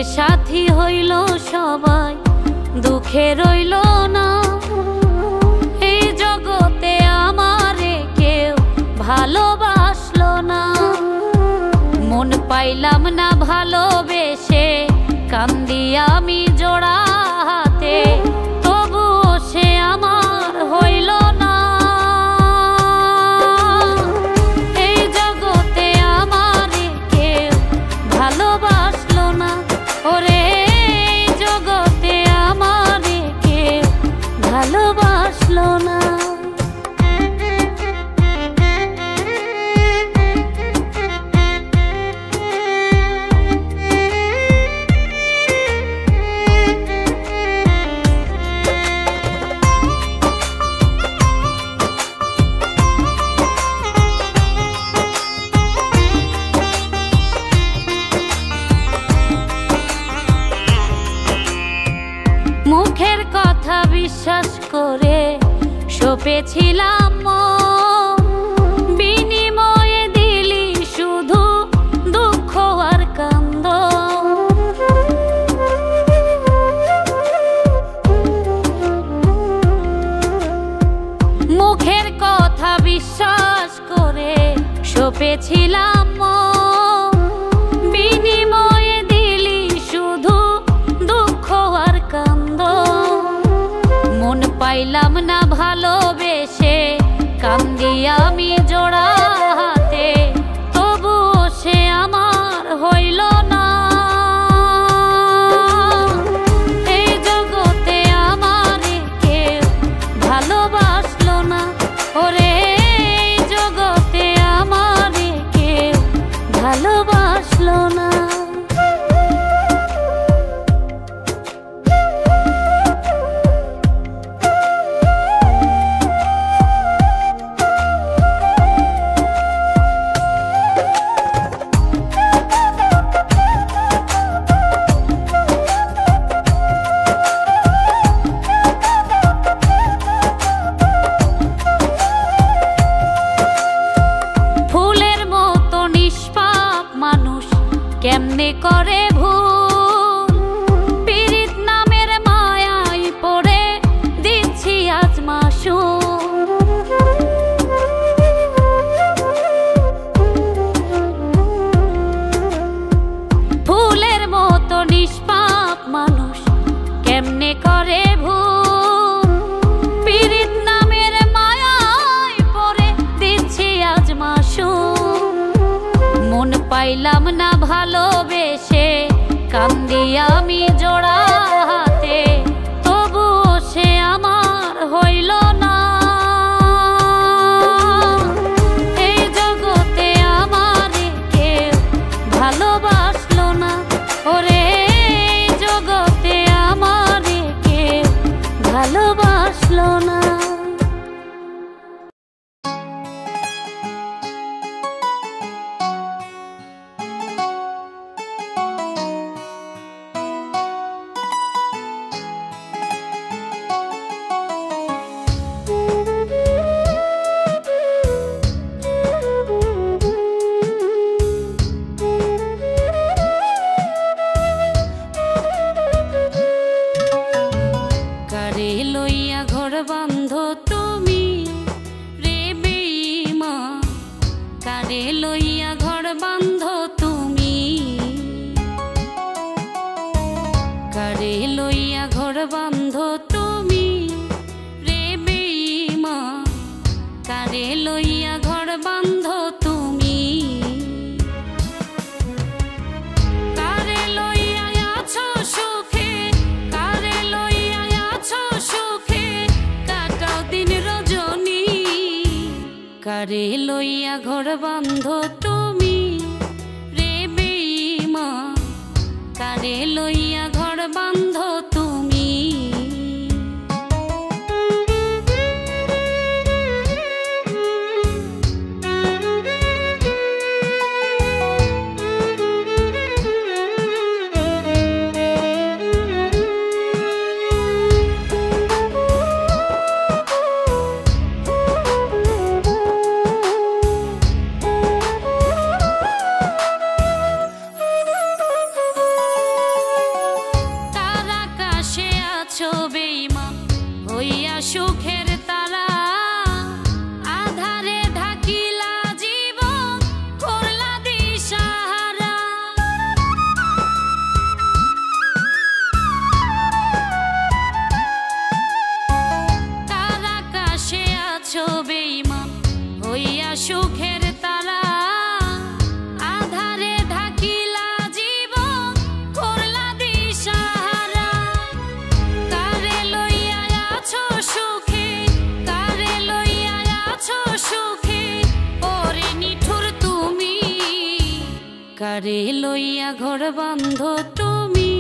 साथी हইल सबाई दुखे रইल ना এই জগতে আমারে কেউ ভালোবাসলো না মন পাইলাম না ভালোবেসে কান্দি আমি জোড়া হাতে তবুও সে আমার হইল না এই জগতে আমারে কেউ ভালোবাসলো না ওরে এই জগতে আমারে কেউ ভালোবাসলো না মুখের কথা বিশ্বাস করে সপেছিলাম বিনিময়ে দিলি শুধু দুঃখ আর কান্দ মুখের কথা বিশ্বাস করে সপেছিলাম বিনিময়ে দিলি শুধু দুঃখ আর কান্দ মন পাইলাম না ভালোবেসে কান্দি আমি জোড়া হাতে তবুও সে আমার হইল না এই জগতে আমারে কেউ ভালোবাসলো না ওরে এই জগতে আমারে কেউ ভালোবাসলো না কেমনে করে ভুল পীড়িত নামের মায়ায় পড়ে দিচ্ছি আজ মাসুল ফুলের মতো নিষ্পাপ মানুষ কেমনে করে ভুল পীড়িত নামের মায়ায় পড়ে দিচ্ছি আজ মাসুল মন পাইলাম না ভালোবেসে কান্দি আমি জোড়া হাতে তবুও সে আমার হইল না এই জগতে আমারে কেউ ভালোবাসলো না ওরে এই জগতে আমারে কেউ ভালোবাসলো না কারে লইয়া ঘর বান্ধ তুমি রে বেঈমান কারে লইয়া ঘর বান্ধ তুমি আছো বেঈমান হইয়া সুখের তারা আধারে ঢাকিলা জীবন করলা দিশাহারা। কার আকাশে আছো বেঈমান হইয়া সুখের তারা আধারে ঢাকিলা জীবন করলা দিশাহারা। কারে লইয়া আছো সুখে কারে লইয়া আছো সুখে ওরে নিঠুর তুমি। কারে লইয়া ঘর বাঁধো তুমি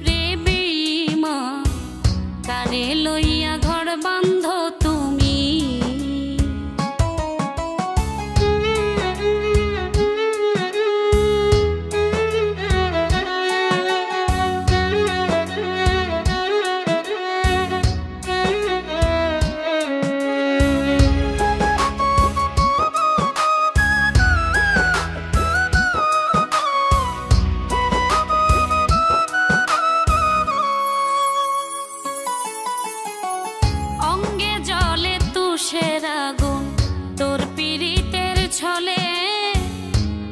রে বেঈমান কারে লইয়া ঘর বাঁধো তুমি। অঙ্গে জলে তুষের আগুন তোর পীড়িতের ছলে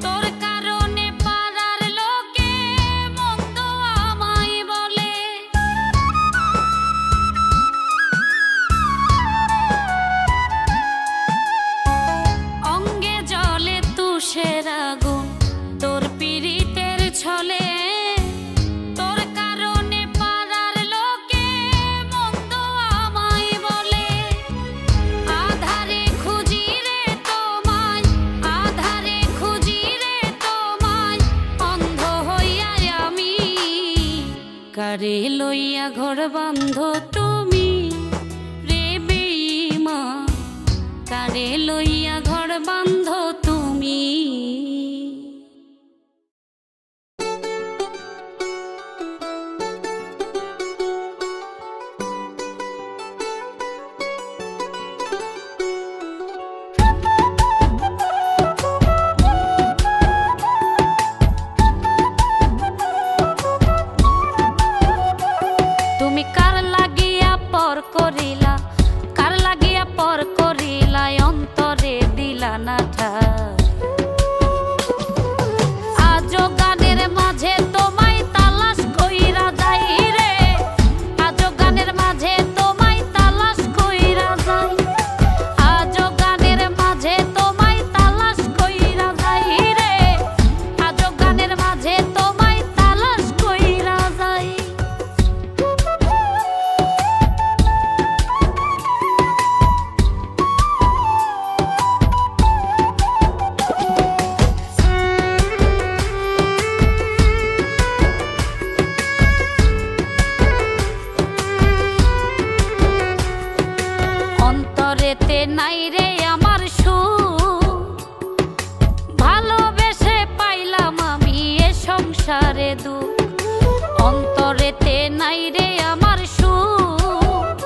তোর কারণে পাড়ার লোকে মন্দ আমায় বলে। অঙ্গে জলে তুষের আগুন তোর পীড়িতের ছলে তোর কারণে পাড়ার লোকে মন্দ আমায় বলে। আধারে খুঁজি রে তোমায় আধারে খুঁজি রে তোমায় অন্ধ হইয়া আমি। কারে লইয়া ঘর বাঁধো তুমি রে বেঈমান কারে লইয়া ঘর বাঁধো তুমি। তুমি কার লাগিয়া পর করিলা কার লাগিয়া পর করিলা অন্তরে দিলা না ঠার। আজো গানের মাঝে তোমায় তালাশ কইরা যাই রে আজো গানের মাঝে তোমায় তালাশ কইরা যাই আজো গানের মাঝে তোমায় তালাশ কইরা যাই রে আজো গানের মাঝে তোমায় তালাশ কইরা যাই। অন্তরেতে নাই রে আমার সুখ ভালোবেসে পাইলাম আমি এ সংসারে দুঃখ। অন্তরেতে নাই রে আমার সুখ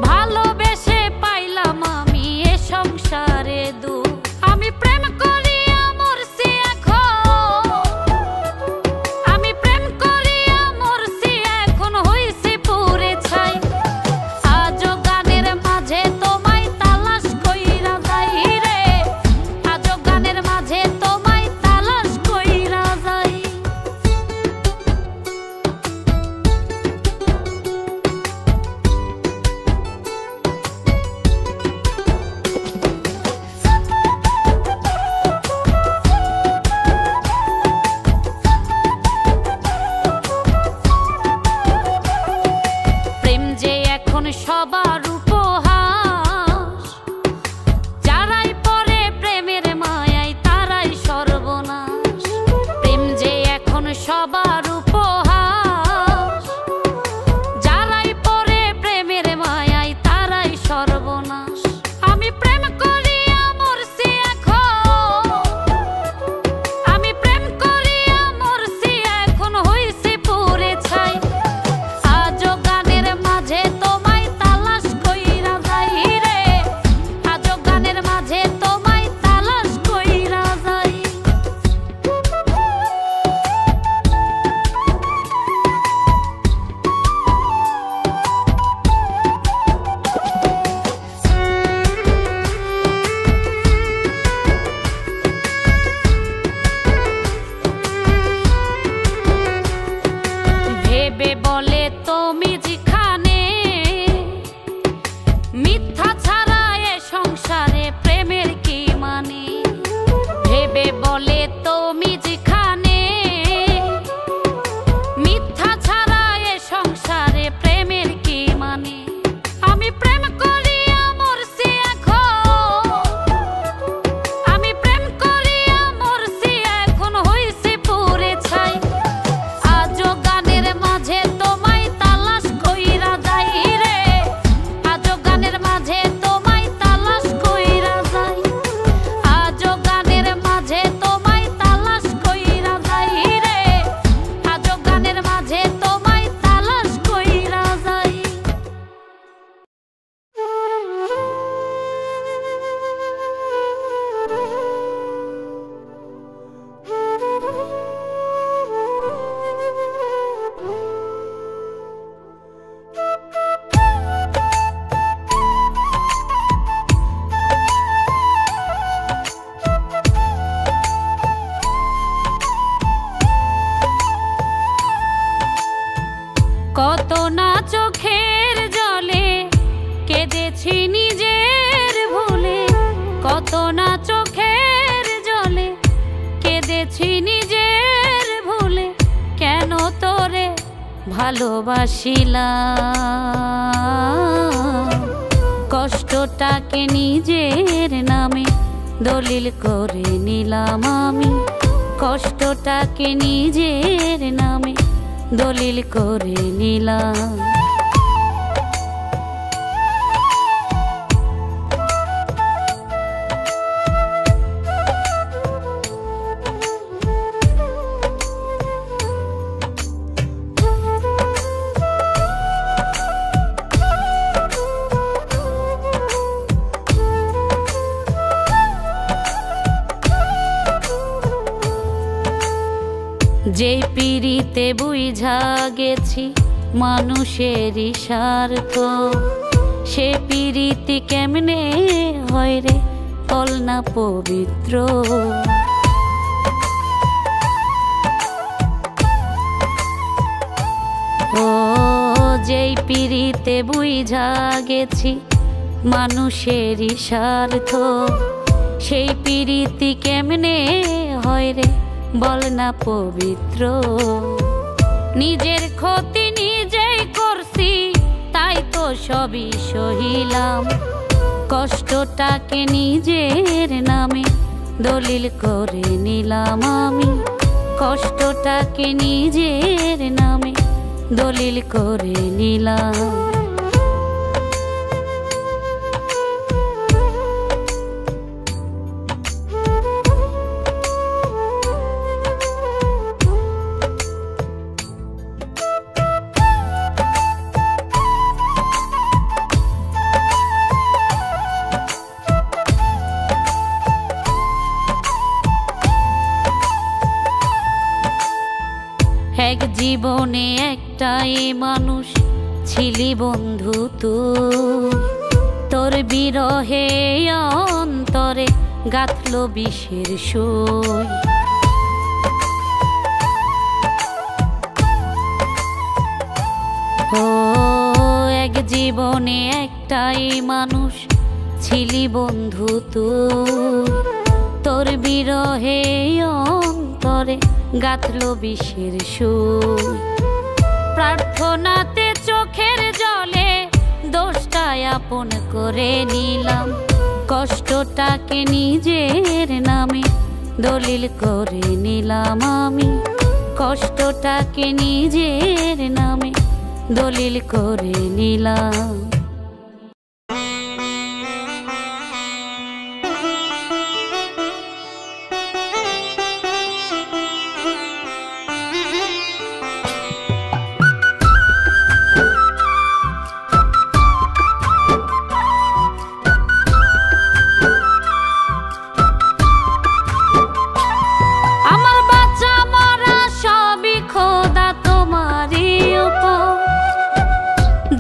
ভালোবেসে পাইলাম আমি এ সংসারে দুঃখ। আমি প্রেম করিয়া মরছি এখন আমি প্রেম করিয়া মরছি এখন হইছি পুরে ছাই। আজো গানের মাঝে তোমায় তালাশ কইরা যাই রে আজো গানের মাঝে তোমায় তালাশ কইরা যাই। প্রেম যে এখন সবার উপহাস যারাই পরে প্রেমের মায়ায় তারাই সর্বনাশ। প্রেম যে এখন সবার উপহাস যারাই পরে প্রেমের মায়ায় তারাই সর্বনাশ। আমি প্রেম করিয়া মরছি এখন আমি প্রেম করিয়া মরছি এখন হইছি পুরে ছাই। আজো গানের মাঝে তোমায় তালাশ কই ভালোবাসিলাম, কষ্টটাকে নিজের নামে দলিল করে নিলাম আমি, কষ্টটাকে নিজের নামে দলিল করে নিলাম। যেই পিড়িতে বুঝা গেছি মানুষেরই স্বার্থ, সে পিড়িতি কেমনে হয় রে বল না পবিত্র। ও যেই পিড়িতে বুঝা গেছি মানুষেরই স্বার্থ, সেই পিড়িতি কেমনে হয় রে বল না পবিত্র। নিজের ক্ষতি নিজেই করছি তাই তো সবই সহিলাম, কষ্টটাকে নিজের নামে দলিল করে নিলাম আমি, কষ্টটাকে নিজের নামে দলিল করে নিলাম। এক জীবনে একটাই মানুষ ছিলি বন্ধু তুই, তোর বিরহে অন্তরে গাঁথল বিষের সুই। ও এক জীবনে একটাই মানুষ ছিলি বন্ধু তুই, তোর বিরহে অন্তরে গাঁথল বিষের সুই। প্রার্থনাতে চোখের জলে দোষটা আপন করে নিলাম, কষ্টটাকে নিজের নামে দলিল করে নিলাম আমি, কষ্টটাকে নিজের নামে দলিল করে নিলাম।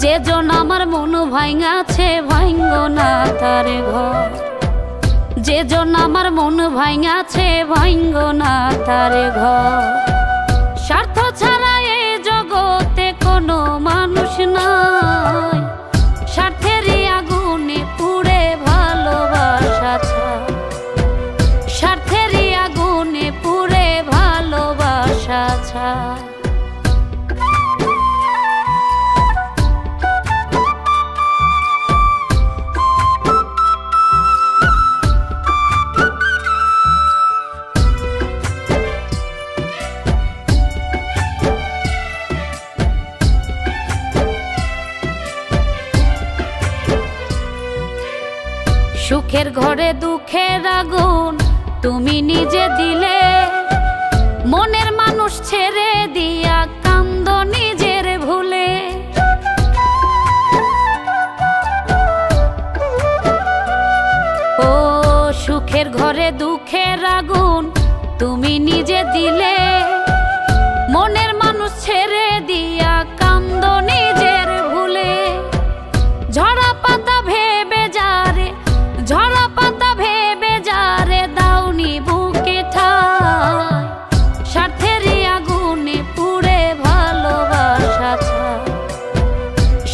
যে জন আমার মন ভাঙাছে ভাঙ্গ না তার ঘর, যে জন আমার মন ভাঙাছে ভাঙ্গ না তার ঘর। স্বার্থ ছাড়া এ জগতে কোনো মানুষ নাই, স্বার্থেরই আগুনে পুড়ে ভালোবাসা ছাই, স্বার্থেরই আগুনে পুড়ে ভালোবাসা ছাই। সুখের ঘরে দুঃখের আগুন তুমি নিজে দিলে, মনের মানুষ ছেড়ে দিয়া কান্দ নিজের ভুলে। ও সুখের ঘরে দুঃখের আগুন তুমি নিজে দিলে, মনের মানুষ ছেড়ে দিয়া কান্দ নিজের ভুলে। ঝরা পাতা ভেবে যারে, ঝরা পাতা ভেবে যারে দাউনি বুকে ঠাই, স্বার্থেরই আগুনে পুড়ে ভালোবাসা ছাই,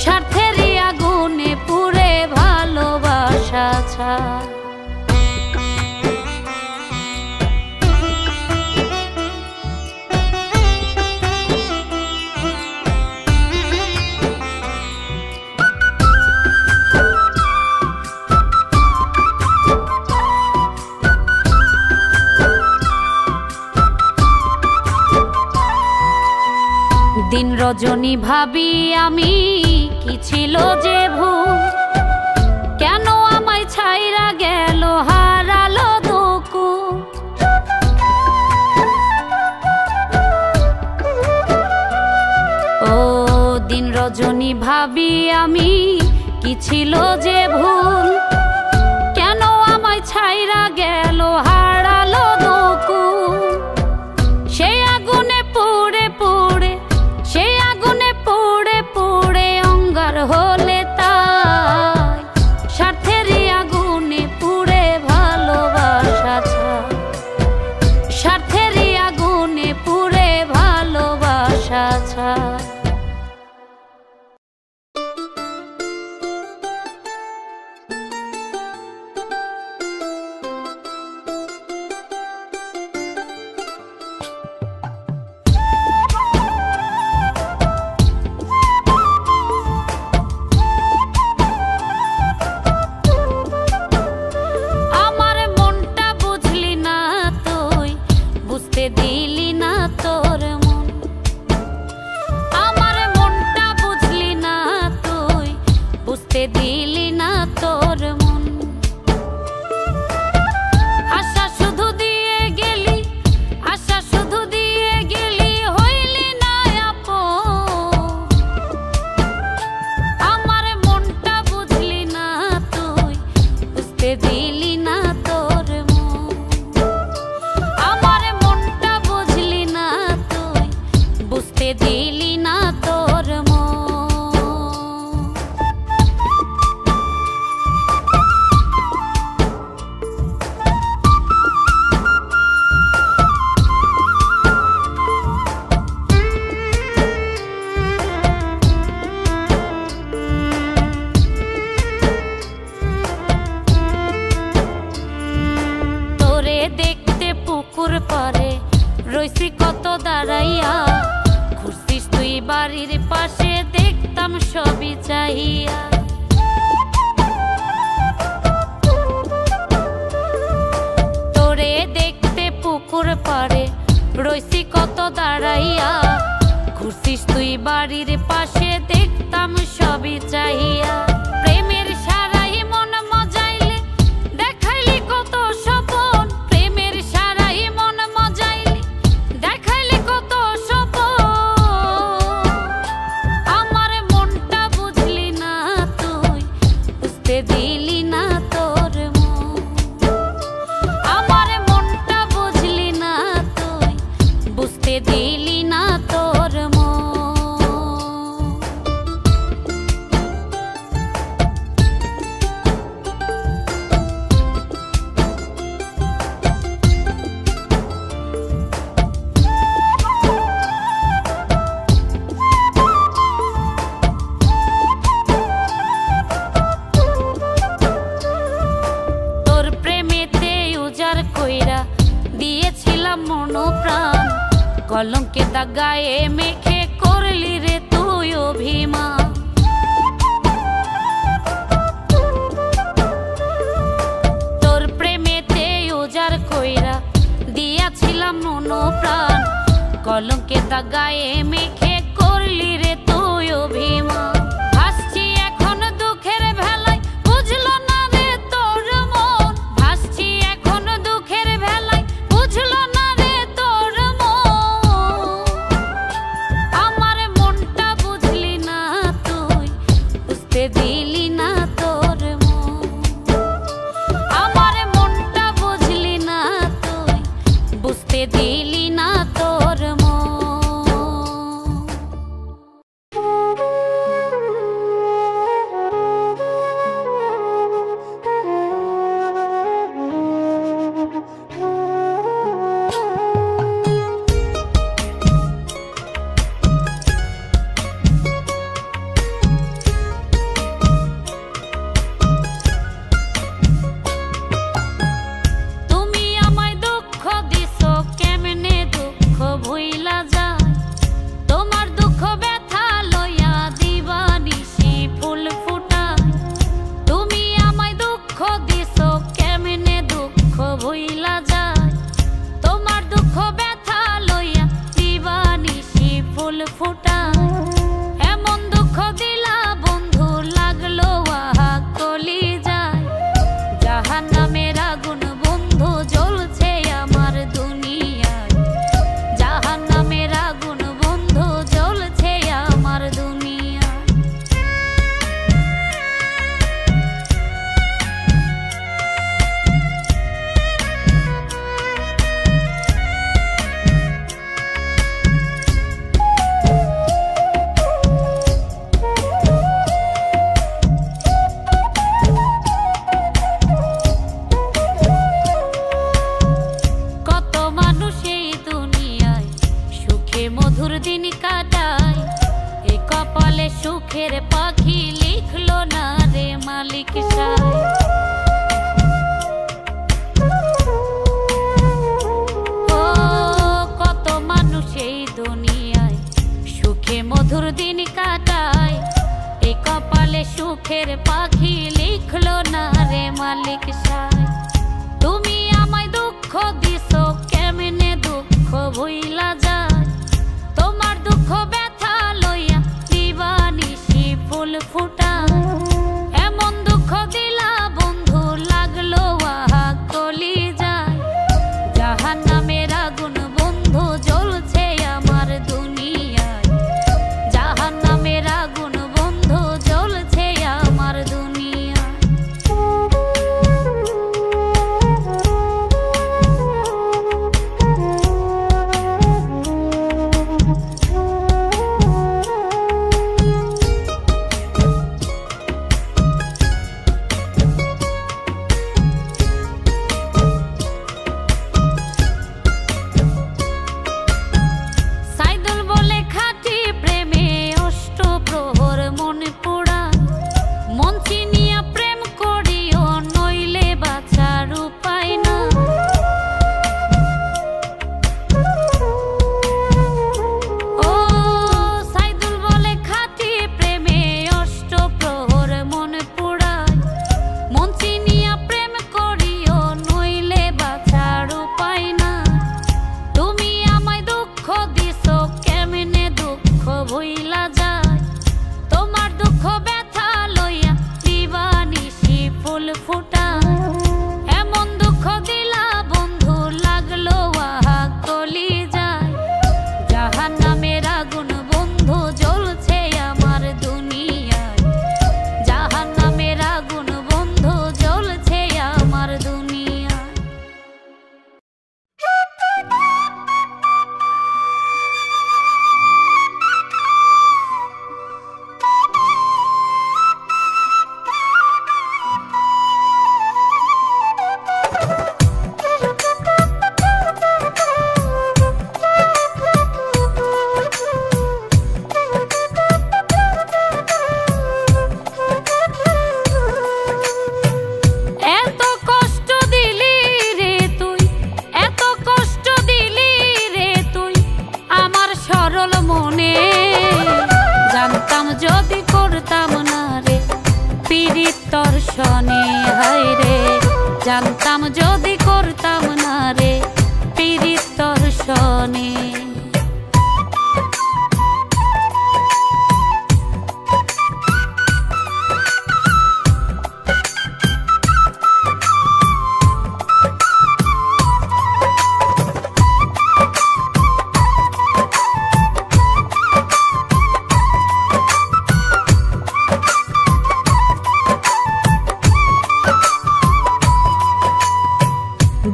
স্বার্থেরই আগুনে পুড়ে ভালোবাসা ছাই। ভাবি আমি কি ছিল যে ভুল, কেন আমায় ছাইরা গেল হারালো দুকু। ও দিন রজনী ভাবি আমি কি ছিল যে ভুল, কেন আমায় ছাইরা গেল হারালো দুকু। সেই আগুনে পুড়ে পুড়ে, সেই আগুনে পুড়ে পুড়ে অঙ্গার হলে তাই, স্বার্থেরই আগুনে পুড়ে ভালোবাসা ছাই, স্বার্থেরই আগুনে পুড়ে ভালোবাসা ছাই। দিলি না তোর মন, আমার মনটা বুঝলি না তুই, বুঝতে দিলি না তোর মন। আশা শুধু দিয়ে গেলি, আশা শুধু দিয়ে গেলি, হইলি না আপন। আমার মনটা বুঝলি না তুই, বুঝতে দিলি না তোর মন। আমার বুঝতে দিলি না তোর মন। তোরে দেখতে পুকুর পারে রইছি কত দাঁড়াইয়া, ঘুরছিস তুই বাড়ির পাশে দেখতাম সবই চাহিয়া। তোরে দেখতে পুকুর পারে রইছি কত দাঁড়াইয়া, ঘুরছিস তুই বাড়ির পাশে দেখতাম সবই চাহিয়া। প্রেমের সারাই মন মজাইলে দেখাইলি কত স্বপন, প্রেমের সারাই মন মজাইলে দেখাইলি কত স্বপন। আমার মনটা বুঝলি না তুই, বুঝতে দিলি না তোর মন। আমার মনটা বুঝলি না তুই, বুঝতে দিলি না তোর মন। দিয়েছিলাম মনো প্রাণ, কলঙ্কে দাগায়ে মেখে করলি রে তুই অভিমান। তোর প্রেমেতে উজাড় কইরা দিয়েছিলাম মনো প্রাণ, কলঙ্কে দাগায়ে মেখে করলি রে তুই অভিমান। ভাসছি এখন দুঃখের ভেলায়, বুঝলো না রে তোর মন। ভাসছি এখন দুঃখের ভেলায়, বুঝলো না রে তোর মন। আমার মনটা বুঝলি না তুই, বুঝতে দিলি না তোর মন। আমার মনটা বুঝলি না তুই, বুঝতে দিলি না তোর মন। সুখের পাখি লিখলো না রে মালিক সাহেব। ও কত মানুষ এই দুনিয়ায় সুখে মধুর দিন কাটায়, এই কপালে সুখের পাখি লিখলো না রে মালিক সাহেব। তুমি আমায় দুঃখ দিছো কেমনে দুঃখ ভুইলা যায়, তোমার দুঃখ ব্যথা লইয়া দিবানিশি ফুল ফুটায়। এমন দুঃখ দিলা বন্ধু লাগলো আহা কলি যায়, জাহান্নামের আগুন বন্ধু জ্বলছে আমার দুনিয়ায়, জাহান্নামের আগুন বন্ধু জ্বলছে আমার দুনিয়ায়। সাইদুল বলে খাঁটি প্রেমে অষ্টপ্রহর মন পোড়ায়, মন চিনিয়া প্রেম করিও নইলে বাঁচার উপায় না। ও সাইদুল বলে খাঁটি প্রেমে অষ্টপ্রহর মন পোড়ায়, মন চিনিয়া প্রেম করিও নইলে বাঁচার উপায় না। তুমি আমায় দুঃখ দিছো কেমনে দুঃখ ভুইলা যায়, তোমার দুঃখ ব্যথা লইয়া দিবানিশি ফুল ফুটায়। এমন দুঃখ দিলা বন্ধু লাগলো আহা কলি যায়, জাহান্নামের আগুন বন্ধু জ্বলছে আমার দুনিয়ায়, জাহান্নামের আগুন বন্ধু জ্বলছে আমার দুনিয়ায়। এত কষ্ট দিলি রে তুই, এত কষ্ট দিলি রে তুই আমার সরল মনে, জানতাম যদি করতাম না রে পীড়িত দর্শনে। হায় রে জানতাম যদি করতাম না রে পীড়িত দর্শনে।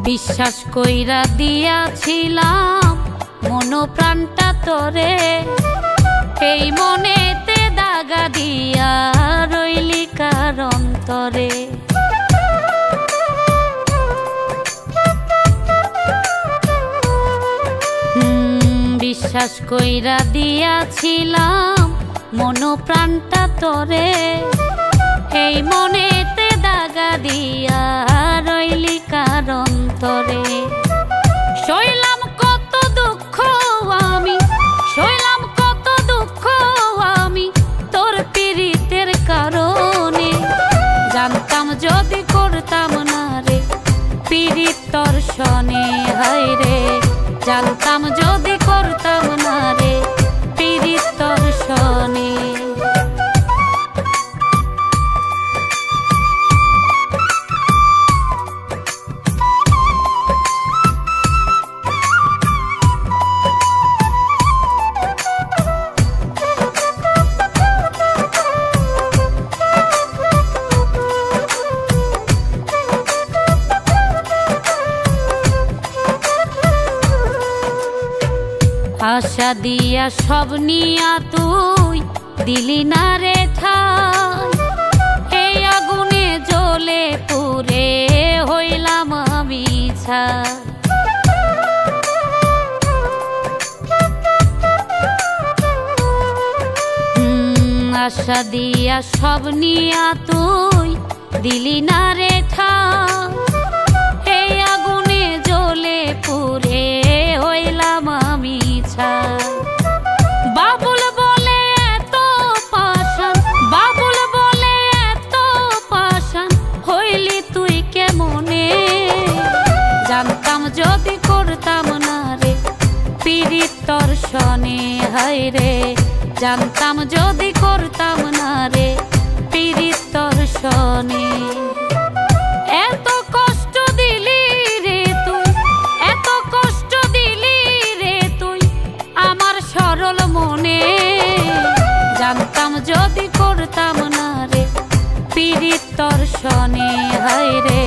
বিশ্বাস কইরা দিয়াছিলাম মন প্রাণটা তোরে, এই মনেতে দাগা দিয়া রইলি কার অন্তরে। বিশ্বাস কইরা দিয়াছিলাম মন প্রাণটা তোরে, এই মনেতে দাগা দিয়া রইলি কার অন্তরে। সইলাম কত দুঃখ আমি, সইলাম কত দুঃখ আমি তোর পীড়িতের কারণে, জানতাম যদি করতাম না রে পীড়িত দর্শনে। হায় রে জানতাম যদি করতাম না রে পীড়িত দর্শনে। আশা দিয়া সব নিয়া তুই দিলি না রে ঠাই, এই আগুনে জ্বলে পুরে হইলাম আমি ছাই। আশা দিয়া সব নিয়া তুই দিলি না রে ঠাস, এই আগুনে জ্বলে পুড়ে হইলাম আমি ছাই। বাবুল বলে এত পাষাণ, বাবুল বলে এত পাষাণ, হইলি তুই কেমনে? জানতাম যদি করতাম না রে পীড়িত দর্শনে, হায় রে জানতাম যদি করতাম না রে পীড়িত দর্শনে। এত কষ্ট দিলি রে তুই, এত কষ্ট দিলি রে তুই আমার সরল মনে। জানতাম যদি করতাম না রে পীড়িত দর্শনে, হায় রে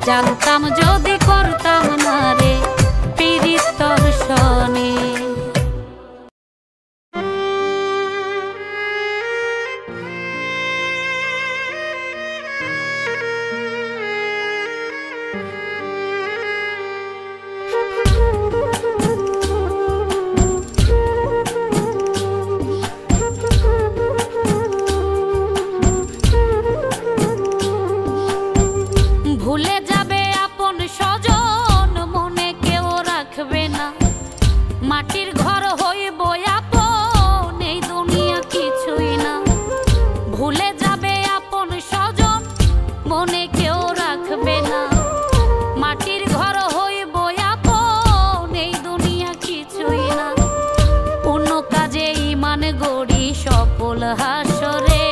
জানতাম যদি করতাম না রে পীড়িত দর্শনে। ভুলে যাবে আপন স্বজন, মনে কেউ রাখবে না, মাটির ঘর হইব আপন, এই দুনিয়া কিছুই না। ভুলে যাবে আপন স্বজন, মনে কেউ রাখবে না, মাটির ঘর হইব আপন, এই দুনিয়া কিছুই না। অন্য কাজে ইমান গড়ি সফল হাসরে,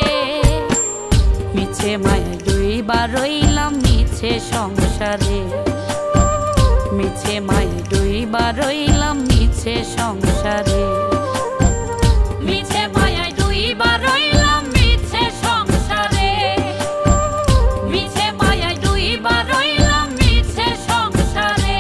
মিছে মায় দুইবার রইলাম মিছে সংসারে, মিছে মায় দুইবার রইলাম মিছে সংসারে, মিছে মায় দুইবার রইলাম মিছে সংসারে, মিছে মায় দুইবার রইলাম মিছে সংসারে।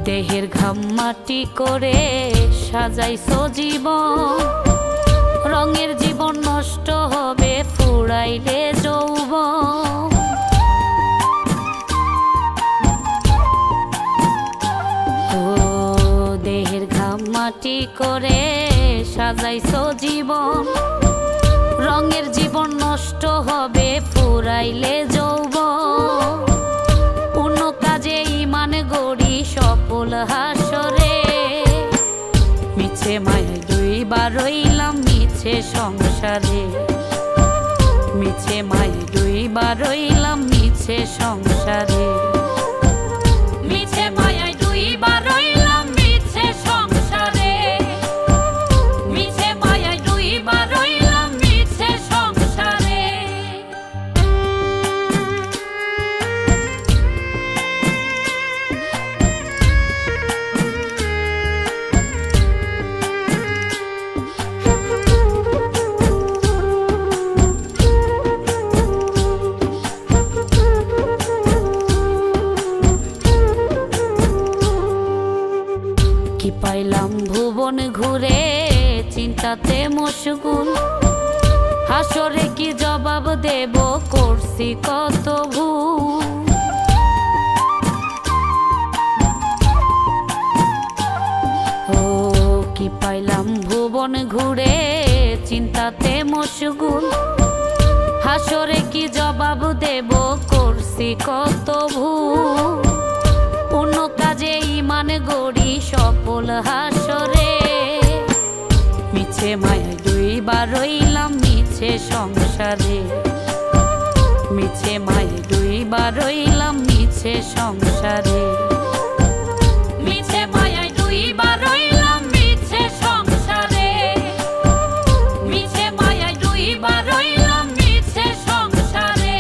দেহের ঘাম মাটি করে সাজাইছো জীবন, রঙের জীবন নষ্ট হবে ফুরাইলে যৌবন। ও দেহের ঘাম মাটি করে সাজাইছো জীবন, রঙের জীবন নষ্ট হবে ফুরাইলে যৌবন। পূর্ণ কাজে ইমান গড়ি সফল হাসরে, মিছে মায় দুইবার রইলাম মিছে সংসারে, মিছে মায় দুইবার রইলাম মিছে সংসারে, মিছে মায় দুইবার রইলাম মিছে সংসারে, মিছে মায় দুইবার রইলাম মিছে সংসারে। কি পাইলাম ভুবন ঘুরে চিন্তাতে মশগুল, হাসরে কি জবাব দেব করছি কত ভুল। ও কি পাইলাম ভুবন ঘুরে চিন্তাতে মশগুল, হাসরে কি জবাব দেব করছি কত ভুল। পূর্ণ কাজে ইমান গড়ি সফল হাসরে, মিছে মায় দুইবার রইলাম মিছে সংসারে, মিছে মায় দুইবার রইলাম মিছে সংসারে, মিছে মায় দুইবার রইলাম মিছে সংসারে, মিছে মায় দুইবার রইলাম মিছে সংসারে।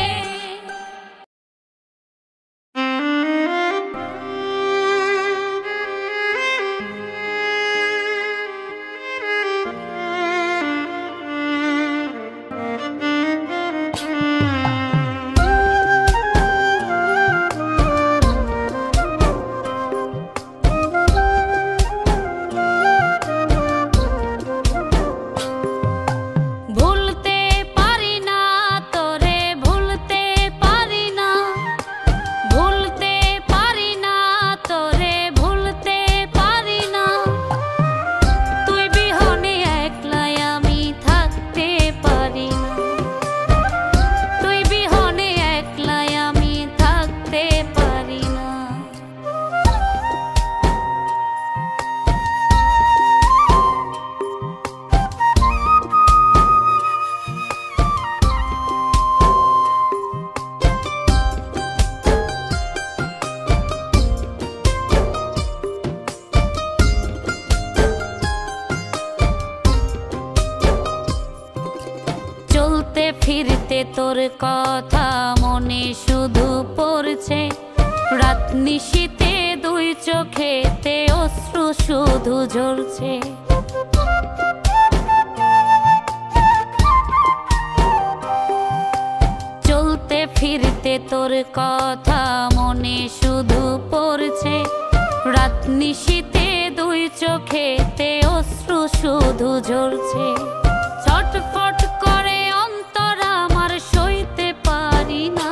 তোর কথা মনে শুধু পড়ছে, রাত নিশীতে দুই চোখেতে অশ্রু শুধু ঝরছে। চলতে ফিরতে তোর কথা মনে শুধু পড়ছে, রাত নিশীতে দুই চোখেতে অশ্রু শুধু ঝরছে। ছটফট করে অন্তর আমার সইতে পারি না,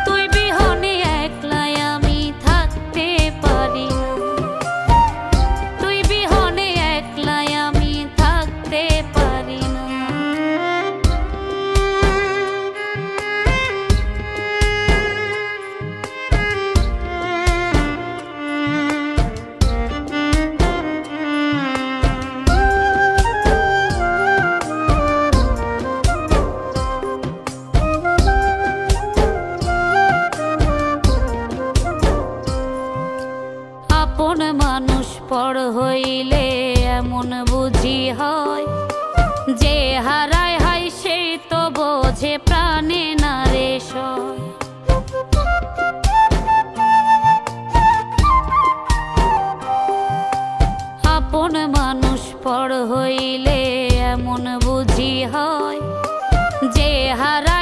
তুই বিহনে একলাই আমি থাকতে পারি না, তুই বিহনে একলাই আমি থাকতে পারি না। আপন মানুষ পর হইলে এমন বুঝি হয়, যে হারায় হাই সেই তো বোঝে প্রাণে না রে সয়। আপন মানুষ পর হইলে এমন বুঝি হয়, যে হারায়